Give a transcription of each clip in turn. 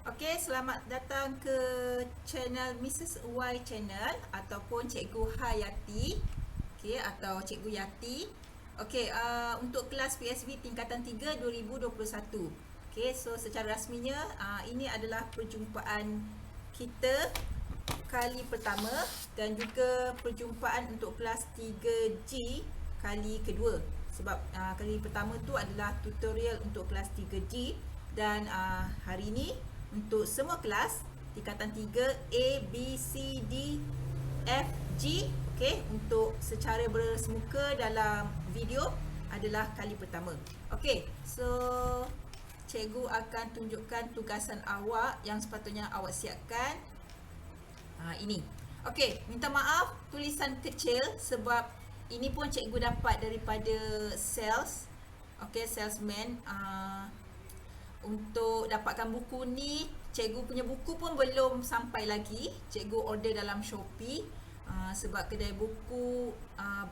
Okey, selamat datang ke channel Mrs. Y Channel ataupun Cikgu Hayati, okey, atau Cikgu Yati. Okey, untuk kelas PSB tingkatan 3 2021. Okey, so secara rasminya ini adalah perjumpaan kita kali pertama dan juga perjumpaan untuk kelas 3G kali kedua. Sebab kali pertama tu adalah tutorial untuk kelas 3G dan hari ini untuk semua kelas tingkatan 3 A, B, C, D, F, G, okey, untuk secara bersemuka dalam video adalah kali pertama. Okey, so cikgu akan tunjukkan tugasan awak yang sepatutnya awak siapkan. Ini. Okey, minta maaf tulisan kecil sebab ini pun cikgu dapat daripada sales. Okey, salesman. Untuk dapatkan buku ni, cikgu punya buku pun belum sampai lagi. Cikgu order dalam Shopee sebab kedai buku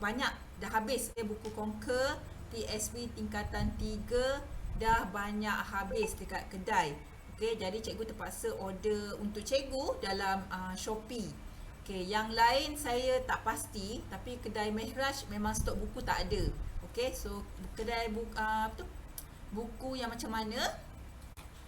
banyak dah habis. Buku Conquer PSB tingkatan 3 dah banyak habis dekat kedai. Okey, jadi cikgu terpaksa order untuk cikgu dalam Shopee. Okey, yang lain saya tak pasti, tapi kedai Mehraj memang stok buku tak ada. Okey, so kedai buku yang macam mana?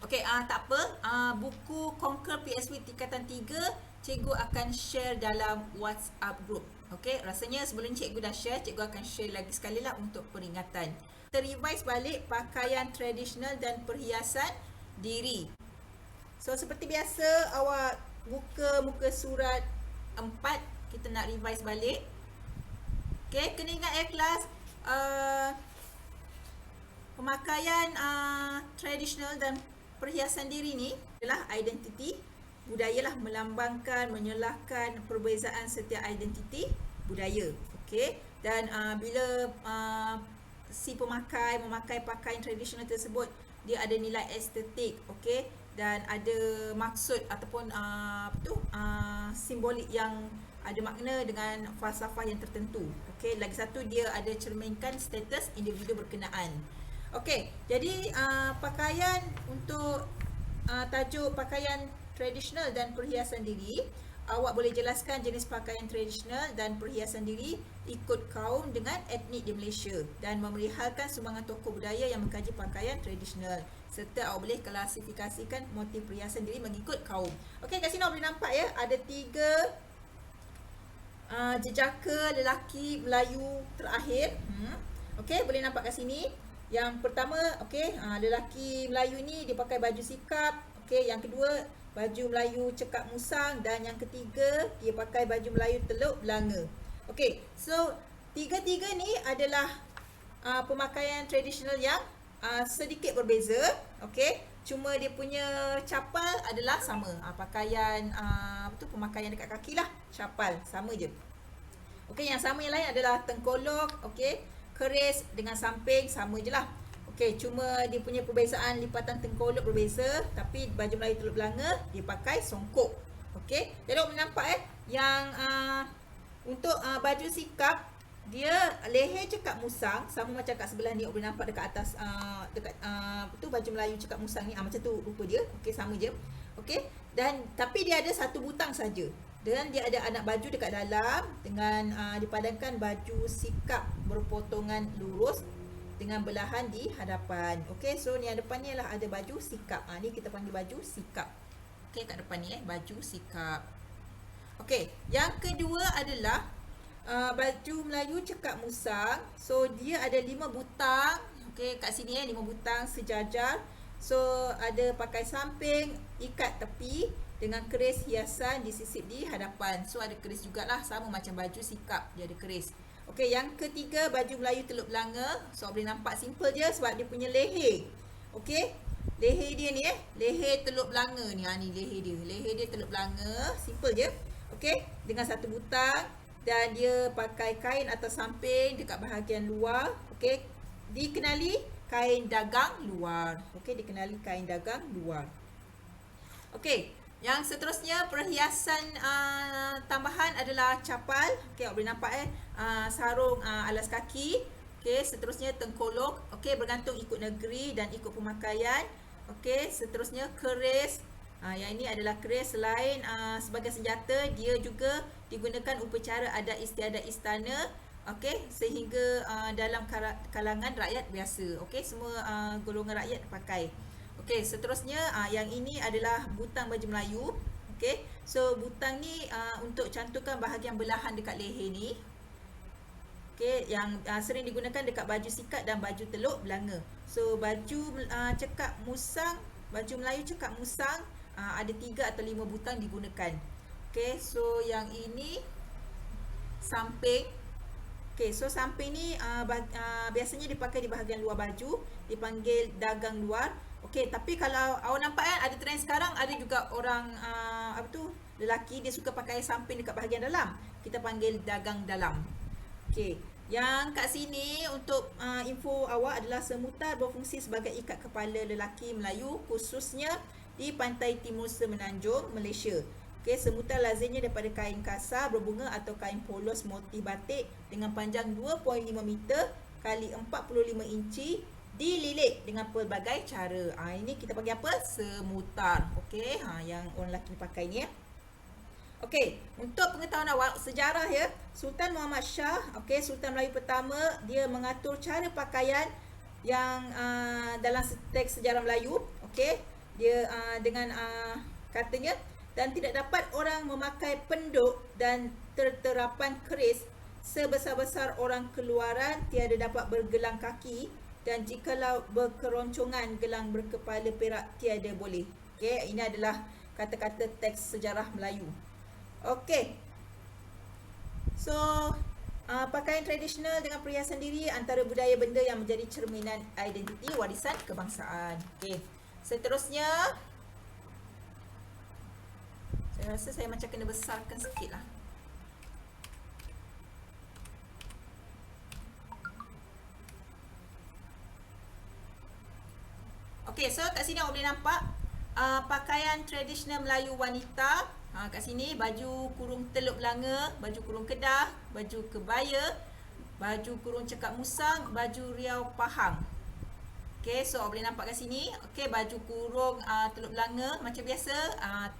Okey, tak apa. Buku Conquer PSB tingkatan 3 cikgu akan share dalam WhatsApp group. Okey, rasanya sebelum cikgu dah share, cikgu akan share lagi sekali lah untuk peringatan. Kita revise balik pakaian tradisional dan perhiasan diri. So seperti biasa, awak buka muka surat 4. Kita nak revise balik. Okey, kena ingat kelas pemakaian tradisional dan perhiasan diri ni adalah identiti. Budayalah melambangkan, menyelahkan perbezaan setiap identiti budaya. Okey, dan bila si pemakai memakai pakaian tradisional tersebut, dia ada nilai estetik, okey, dan ada maksud ataupun simbolik yang ada makna dengan falsafah yang tertentu. Okey, lagi satu dia ada cerminkan status individu berkenaan. Okey, jadi pakaian untuk tajuk pakaian tradisional dan perhiasan diri, awak boleh jelaskan jenis pakaian tradisional dan perhiasan diri ikut kaum dengan etnik di Malaysia dan memerihalkan sumbangan tokoh budaya yang mengkaji pakaian tradisional, serta awak boleh klasifikasikan motif perhiasan diri mengikut kaum. Okey, kat sini awak boleh nampak ya, ada 3 jejaka lelaki Melayu terakhir. Okey, boleh nampak kat sini. Yang pertama, okey, lelaki Melayu ni dia pakai baju sikap. Okey, yang kedua baju Melayu cekak musang, dan yang ketiga dia pakai baju Melayu Teluk Belanga. Okey, so tiga-tiga ni adalah pemakaian tradisional yang sedikit berbeza. Okey, cuma dia punya capal adalah sama. Pakaian pemakaian dekat kaki lah, capal sama je. Okey, yang sama yang lain adalah tengkolok, okey, keris dengan samping sama je lah. Okey, cuma dia punya perbezaan lipatan tengkolok berbeza, tapi baju Melayu Teluk Belanga dia pakai songkok. Okey, jadi awak boleh nampak yang untuk baju sikap dia leher cekak musang, sama macam kat sebelah ni awak boleh nampak dekat atas dekat baju Melayu cekak musang ni, macam tu rupa dia. Okey, sama je. Okey, dan tapi dia ada satu butang saja. Dan dia ada anak baju dekat dalam dengan dipadankan baju sikap berpotongan lurus dengan belahan di hadapan. Okey, so ni yang depan ni lah ada baju sikap. Ni kita panggil baju sikap. Okey, kat depan ni baju sikap. Okey, yang kedua adalah baju Melayu cekak musang. So dia ada 5 butang. Okey, kat sini 5 butang sejajar. So ada pakai samping, ikat tepi dengan keris hiasan disisip di hadapan. So ada keris jugalah, sama macam baju sikap, dia ada keris. Okey, yang ketiga baju Melayu Teluk Belanga. So boleh nampak simple je sebab dia punya leher. Okey, leher dia ni leher Teluk Belanga ni. Ni leher dia. Leher dia Teluk Belanga, simple je. Okey, dengan satu butang, dan dia pakai kain atas samping dekat bahagian luar. Okey, dikenali kain dagang luar. Okey, dikenali kain dagang luar. Okey, yang seterusnya perhiasan tambahan adalah capal. Okey, awak boleh nampak sarung alas kaki. Okey, seterusnya tengkolok. Okey, bergantung ikut negeri dan ikut pemakaian. Okey, seterusnya keris, Yang ini adalah keris. Selain sebagai senjata, dia juga digunakan upacara adat istiadat istana. Okey, sehingga dalam kalangan rakyat biasa. Okey, semua golongan rakyat pakai. Okey, seterusnya yang ini adalah butang baju Melayu. Okey, so butang ni untuk cantumkan bahagian belahan dekat leher ni. Okey, yang sering digunakan dekat baju sikat dan baju teluk belanga. So baju cekak musang, baju Melayu cekak musang ada 3 atau 5 butang digunakan. Okey, so yang ini samping. Okey, so samping ni biasanya dipakai di bahagian luar baju, dipanggil dagang luar. Okey, tapi kalau awak nampak kan ada trend sekarang, ada juga orang lelaki dia suka pakai samping dekat bahagian dalam. Kita panggil dagang dalam. Okey, yang kat sini untuk info awak adalah semutar berfungsi sebagai ikat kepala lelaki Melayu khususnya di pantai timur Semenanjung, Malaysia. Okey, semutar lazimnya daripada kain kasar berbunga atau kain polos motif batik dengan panjang 2.5 meter kali 45 inci dililit dengan pelbagai cara. Ini kita panggil apa? Semutar. Okey, yang orang lelaki pakai ni ya. Okey, untuk pengetahuan awak sejarah ya, Sultan Muhammad Shah, okey, Sultan Melayu pertama, dia mengatur cara pakaian yang dalam teks sejarah Melayu, okey. Dia dengan katanya dan tidak dapat orang memakai penduk dan terterapan keris sebesar-besar orang keluaran tiada dapat bergelang kaki dan jikalau berkeroncongan gelang berkepala perak tiada boleh. Okey, ini adalah kata-kata teks sejarah Melayu. Okey. So, pakaian tradisional dengan perhiasan diri antara budaya benda yang menjadi cerminan identiti warisan kebangsaan. Okey. Seterusnya, saya rasa saya macam kena besarkan sikit lah. Okey, so kat sini awak boleh nampak pakaian tradisional Melayu wanita. Kat sini baju kurung teluk belanga, baju kurung kedah, baju kebaya, baju kurung cekak musang, baju riau pahang. Okey, so awak boleh nampak kat sini. Okey, baju kurung teluk belanga macam biasa,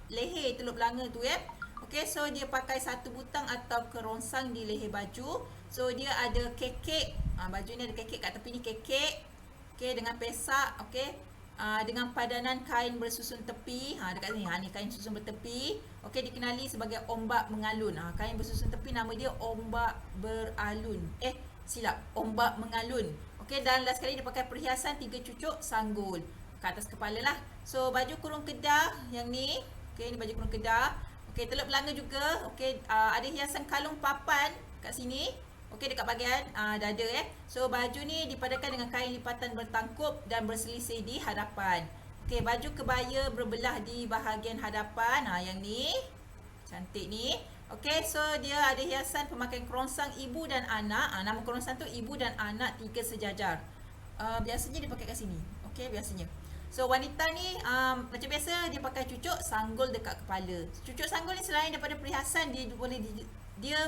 leher teluk belanga tu ya. Okey, so dia pakai satu butang atau kerongsang di leher baju. So dia ada kekek, baju ni ada kekek kat tepi ni, kekek. Okey, dengan pesak, okey. Dengan padanan kain bersusun tepi, dekat sini, ni kain susun bertepi. Okey, dikenali sebagai ombak mengalun. Kain bersusun tepi nama dia ombak beralun. Ombak mengalun. Okey, dan last sekali dia pakai perhiasan 3 cucuk sanggul ke atas kepala lah. So baju kurung kedah yang ni, okey, ni baju kurung kedah. Okey, teluk belanga juga. Okey, ada hiasan kalung papan kat sini. Okey, dekat bahagian dada ya. So baju ni dipadakan dengan kain lipatan bertangkup dan berselisih di hadapan. Okey, baju kebaya berbelah di bahagian hadapan. Yang ni cantik ni. Okey, so dia ada hiasan pemakaian kerongsang ibu dan anak. Nama kerongsang tu ibu dan anak 3 sejajar. Biasanya dia pakai kat sini. Okey, biasanya. So wanita ni macam biasa dia pakai cucuk sanggul dekat kepala. Cucuk sanggul ni selain daripada perhiasan, dia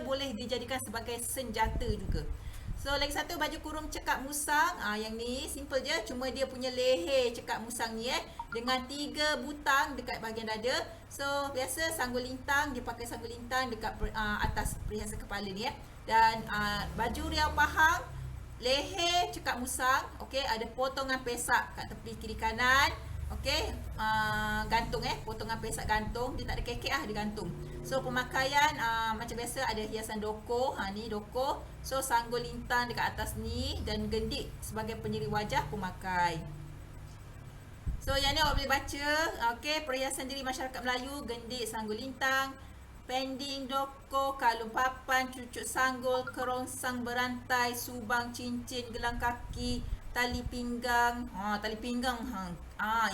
boleh dijadikan sebagai senjata juga. So lagi satu baju kurung cekak musang. Yang ni simple je, cuma dia punya leher cekak musang ni dengan 3 butang dekat bahagian dada. So biasa sanggul lintang, dia pakai sanggul lintang dekat atas perhiasan kepala ni Dan baju riau pahang, leher cekak musang. Okey, ada potongan pesak kat tepi kiri kanan. Okey, gantung potongan pesak gantung. Dia tak ada kekek dia gantung. So pemakaian macam biasa ada hiasan doko. Ni doko. So sanggul lintang dekat atas ni dan gendik sebagai penyeri wajah pemakai. So yang ni awak boleh baca. Okey, perhiasan diri masyarakat Melayu, gendik, sanggul lintang, pending, doko, kalung papan, cucuk sanggul, kerongsang berantai, subang, cincin, gelang kaki, tali pinggang. Tali pinggang.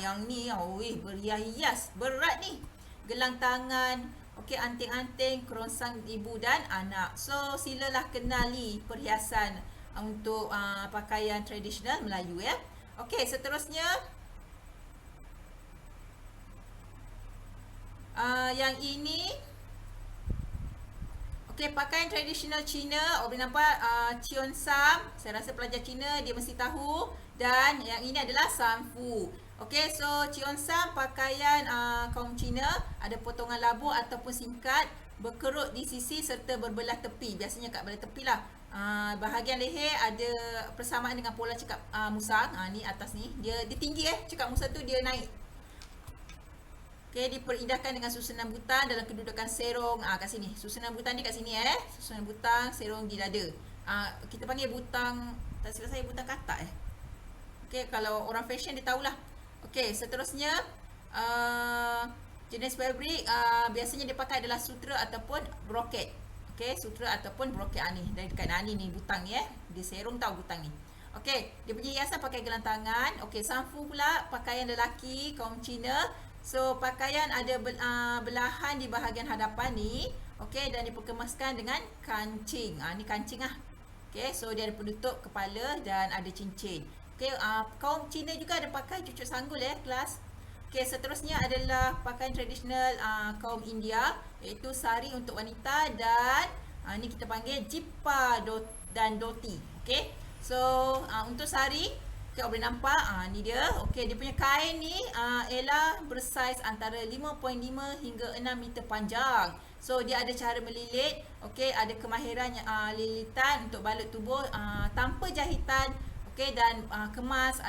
Yang ni berhias-hias, berat ni. Gelang tangan. Okey, anting-anting, kerongsang ibu dan anak. So silalah kenali perhiasan untuk pakaian tradisional Melayu ya. Okey, seterusnya yang ini. Okey, pakaian tradisional Cina. Awak boleh nampak Cheon Sam. Saya rasa pelajar Cina dia mesti tahu. Dan yang ini adalah Sanfu. Okey, so Cheongsam pakaian kaum Cina, ada potongan labuh ataupun singkat, berkerut di sisi serta berbelah tepi. Biasanya kat belah tepi lah. Bahagian leher ada persamaan dengan pola cekap musang. Ni atas ni. Dia tinggi cekap musang tu dia naik. Okey, diperindahkan dengan susunan butang dalam kedudukan serong. Kat sini. Susunan butang ni kat sini Susunan butang, serong di dada. Kita panggil butang, tak silap saya butang katak Okey, kalau orang fashion dia tahulah. Okey, seterusnya jenis fabrik biasanya dia pakai adalah sutra ataupun broket. Okey, sutra ataupun broket ni. Dari dekat ni butang ni Dia serong tahu butang ni. Okey, dia punya hiasan pakai gelang tangan. Okey, sanfu pula pakaian lelaki kaum Cina. So, pakaian ada belahan di bahagian hadapan ni. Okey, dan diperkemaskan dengan kancing. Ni kancing Okey, so dia ada penutup kepala dan ada cincin. Okey, kaum Cina juga ada pakai cucuk sanggul kelas. Okey, seterusnya adalah pakaian tradisional kaum India, iaitu sari untuk wanita dan ni kita panggil jippa dan dhoti. Okey. So, untuk sari, okay, boleh nampak ni dia. Okey, dia punya kain ni ialah bersaiz antara 5.5 hingga 6 meter panjang. So, dia ada cara melilit. Okey, ada kemahiran lilitan untuk balut tubuh tanpa jahitan. Okey, dan kemas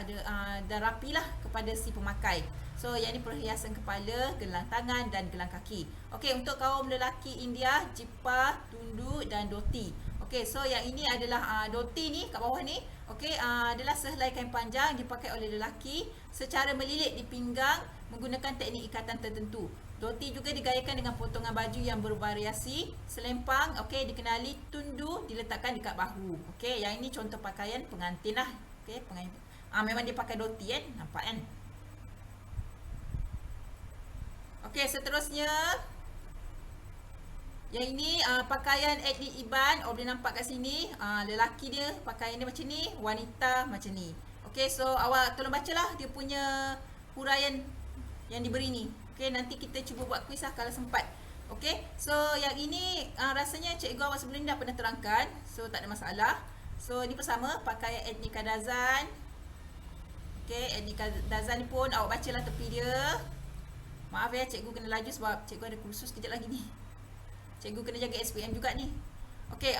dan rapilah kepada si pemakai. So, yang ni perhiasan kepala, gelang tangan dan gelang kaki. Okey, untuk kaum lelaki India, jippa, tundu dan dhoti. Okey, so yang ini adalah dhoti ni kat bawah ni. Okey, adalah sehelai kain panjang dipakai oleh lelaki secara melilit di pinggang menggunakan teknik ikatan tertentu. Dhoti juga digayakan dengan potongan baju yang bervariasi. Selempang, okey, dikenali tundu diletakkan dekat bahu. Okey, yang ini contoh pakaian pengantin lah. Okey, pengantin. Memang dia pakai dhoti nampak kan? Okey, seterusnya yang ini pakaian etnik Iban. Boleh nampak kat sini. Lelaki dia pakaian dia macam ni, wanita macam ni. Okey, so awak tolong bacalah dia punya huraian yang diberi ni. Okey, nanti kita cuba buat kuis kalau sempat. Okey, so yang ini rasanya cikgu awak sebelum ni dah pernah terangkan. So tak ada masalah. So ni pertama pakaian etnik Kadazan. Okey, etnik Kadazan ni pun awak bacalah tepi dia. Maaf cikgu kena laju sebab cikgu ada kursus kejap lagi ni. Cikgu kena jaga SPM juga ni. Okey,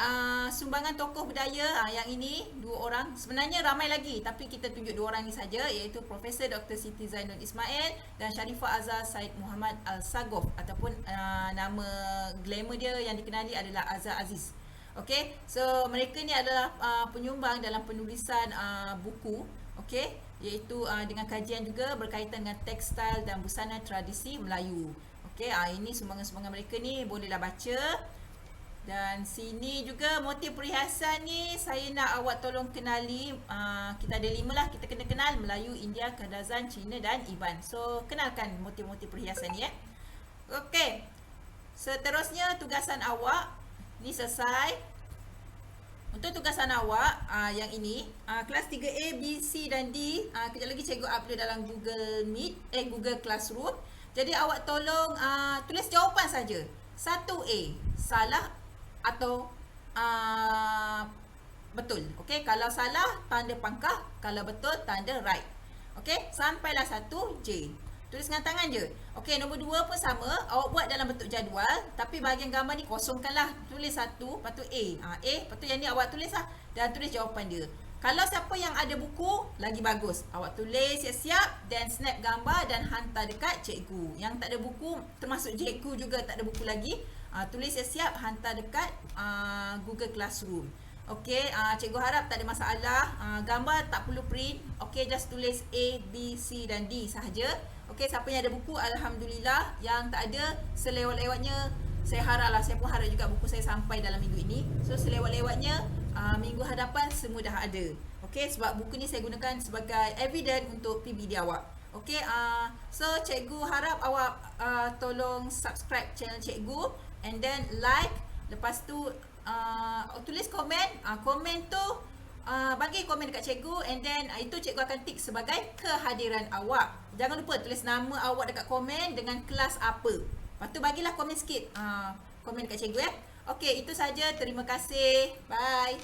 sumbangan tokoh budaya yang ini 2 orang. Sebenarnya ramai lagi tapi kita tunjuk 2 orang ni saja, iaitu Profesor Dr. Siti Zainul Ismail dan Sharifah Azhar Said Muhammad Al-Sagof ataupun nama glamour dia yang dikenali adalah Azhar Aziz. Okey, so mereka ni adalah penyumbang dalam penulisan buku, okey, iaitu dengan kajian juga berkaitan dengan tekstil dan busana tradisi Melayu. Okey, ini sumbangan-sumbangan mereka ni bolehlah baca. Dan sini juga motif perhiasan ni saya nak awak tolong kenali. Kita ada 5 lah, kita kena kenal Melayu, India, Kadazan, Cina dan Iban. So, kenalkan motif-motif perhiasan ni Okey. Seterusnya tugasan awak ni selesai. Untuk tugasan awak yang ini kelas 3A, B, C dan D kejap lagi cikgu upload dalam Google Meet, Google Classroom. Jadi awak tolong tulis jawapan saja. 1A, salah atau betul. Okey, kalau salah tanda pangkah, kalau betul tanda right. Okey, sampailah 1J. Tulis dengan tangan je. Okey, nombor 2 pun sama, awak buat dalam bentuk jadual tapi bahagian gambar ni kosongkanlah. Tulis 1, lepas tu A. Lepas tu yang ni awak tulislah dan tulis jawapan dia. Kalau siapa yang ada buku, lagi bagus. Awak tulis siap-siap dan snap gambar dan hantar dekat cikgu. Yang tak ada buku, termasuk cikgu juga tak ada buku lagi, tulis siap-siap, hantar dekat Google Classroom. Okey, cikgu harap tak ada masalah. Gambar tak perlu print. Okey, just tulis A, B, C dan D sahaja. Okey, siapa yang ada buku, alhamdulillah. Yang tak ada, selewat-lewatnya saya haraplah, saya pun harap juga buku saya sampai dalam minggu ini. So, selewat-lewatnya minggu hadapan semua dah ada. Okey, sebab buku ni saya gunakan sebagai evidence untuk PBD awak. Okey, so cikgu harap awak tolong subscribe channel cikgu and then like. Lepas tu tulis komen. Komen tu bagi komen dekat cikgu and then itu cikgu akan tik sebagai kehadiran awak. Jangan lupa tulis nama awak dekat komen dengan kelas apa. Lepas tu bagilah komen sikit. Komen dekat cikgu Okey, itu saja. Terima kasih. Bye.